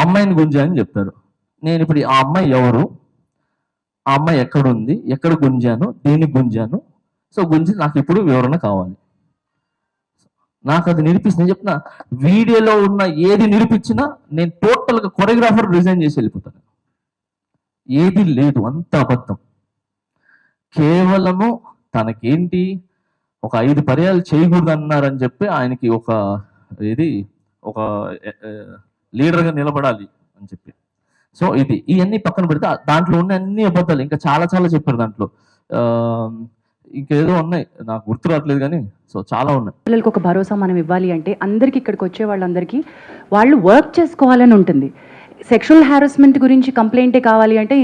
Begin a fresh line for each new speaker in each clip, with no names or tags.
అమ్మాయిని గుంజా అని చెప్తారు. నేను ఇప్పుడు ఆ అమ్మాయి ఎవరు, ఆ అమ్మాయి ఎక్కడుంది, ఎక్కడ గుంజాను, దేనికి గుంజాను, సో గుంజి నాకు ఇప్పుడు వివరణ కావాలి. నాకు అది నిరూపిస్తే నేను చెప్తున్నా, వీడియోలో ఉన్న ఏది నిరూపించినా నేను టోటల్గా కొరియోగ్రాఫర్ రిజైన్ చేసి వెళ్ళిపోతాను. ఏది లేదు, అంత అబద్ధం. కేవలము తనకేంటి ఒక 5 పర్యాలు చేయకూడదు అన్నారని చెప్పి ఆయనకి ఒక ఒక లీడర్గా నిలబడాలి అని చెప్పి. సో ఇవన్నీ పక్కన పెడితే దాంట్లో ఉన్న అన్ని అబద్ధాలు, ఇంకా చాలా చాలా చెప్పారు దాంట్లో. ఇంకేదో ఉన్నాయి, నాకు గుర్తు రావట్లేదు కానీ సో చాలా ఉన్నాయి.
పిల్లలకు ఒక భరోసా మనం ఇవ్వాలి అంటే అందరికీ, ఇక్కడికి వచ్చే వాళ్ళందరికీ వాళ్ళు వర్క్ చేసుకోవాలని ఉంటుంది. సెక్షువల్ హారాస్మెంట్ గురించి కంప్లైంటే కావాలి అంటే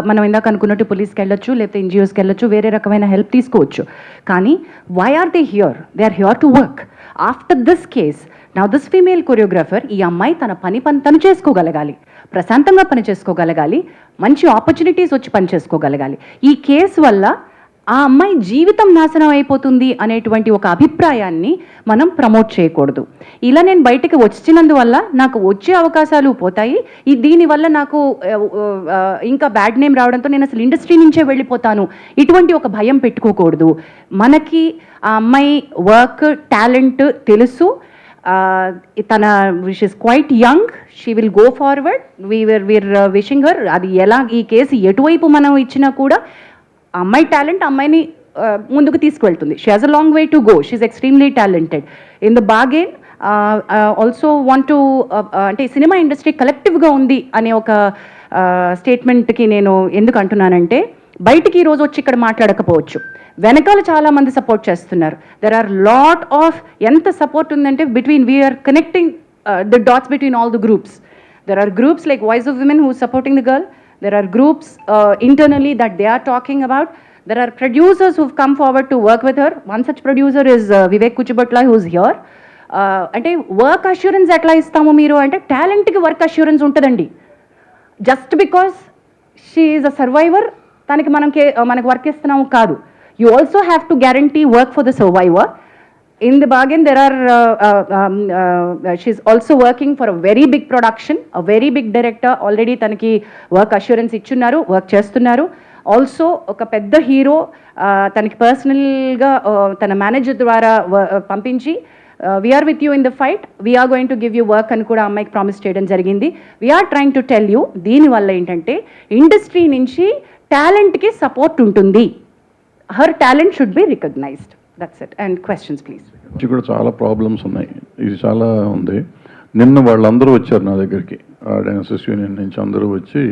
మనం ఇందాక అనుకున్నట్టు పోలీస్కి వెళ్ళొచ్చు, లేకపోతే ఎన్జిఓస్కి వెళ్ళొచ్చు, వేరే రకమైన హెల్ప్ తీసుకోవచ్చు. కానీ why are they here? They are here to work. After this case now this female choreographer, ఈ అమ్మాయి తన పని తను చేసుకోగలగాలి, ప్రశాంతంగా పని చేసుకోగలగాలి, మంచి ఆపర్చునిటీస్ వచ్చి పని చేసుకోగలగాలి. ఈ కేసు వల్ల ఆ అమ్మాయి జీవితం నాశనం అయిపోతుంది అనేటువంటి ఒక అభిప్రాయాన్ని మనం ప్రమోట్ చేయకూడదు. ఇలా నేను బయటకు వచ్చినందువల్ల నాకు వచ్చే అవకాశాలు పోతాయి, దీనివల్ల నాకు ఇంకా బ్యాడ్ నేమ్ రావడంతో నేను అసలు ఇండస్ట్రీ నుంచే వెళ్ళిపోతాను, ఇటువంటి ఒక భయం పెట్టుకోకూడదు. మనకి ఆ అమ్మాయి వర్క్ టాలెంట్ తెలుసు. తన she's quite young, she will go forward. We're wishing her. అది ఎలా ఈ కేసు ఎటువైపు మనం ఇచ్చినా కూడా అమ్మాయి టాలెంట్ అమ్మాయిని ముందుకు తీసుకువెళ్తుంది. She has a long way to go. She is extremely talented. In the బాగెన్ ఆల్సో వాంట్ టు, అంటే సినిమా ఇండస్ట్రీ కలెక్టివ్గా ఉంది అనే ఒక స్టేట్మెంట్కి నేను ఎందుకు అంటున్నానంటే, బయటికి ఈరోజు వచ్చి ఇక్కడ మాట్లాడకపోవచ్చు, వెనకాల చాలామంది సపోర్ట్ చేస్తున్నారు. దెర్ ఆర్ లాట్ ఆఫ్, ఎంత సపోర్ట్ ఉందంటే we're connecting the dots between all the groups. There are groups like voice of women who is supporting the girl. There are groups internally that they are talking about. There are producers who've come forward to work with her. One such producer is Vivek Kuchibatla, who's here. Ante work assurance etla istamu meeru ante talent ki work assurance untadandi. Just because she is a survivor taniki manaku work istunnam kaadu. You also have to guarantee work for the survivor. In the bargain, there are she's also working for a very big production, a very big director. Already tanaki work assurance ichunnaru, work chestunnaru. Also oka pedda hero tanaki personal ga tana manager dwara pampinchi, we are with you in the fight, we are going to give you work అని కూడా అమ్మాయికి promise చేయడం జరిగింది. we are trying to tell you, దీనివల్ల ఏంటంటే industry నుంచి టాలెంట్కి support ఉంటుంది. her talent should be recognized. That's it. And questions please.
కూడా చాలా ప్రాబ్లమ్స్ ఉన్నాయి, ఇది చాలా ఉంది. నిన్న వాళ్ళందరూ వచ్చారు నా దగ్గరికి, డాన్సర్స్ యూనియన్ నుంచి అందరూ వచ్చి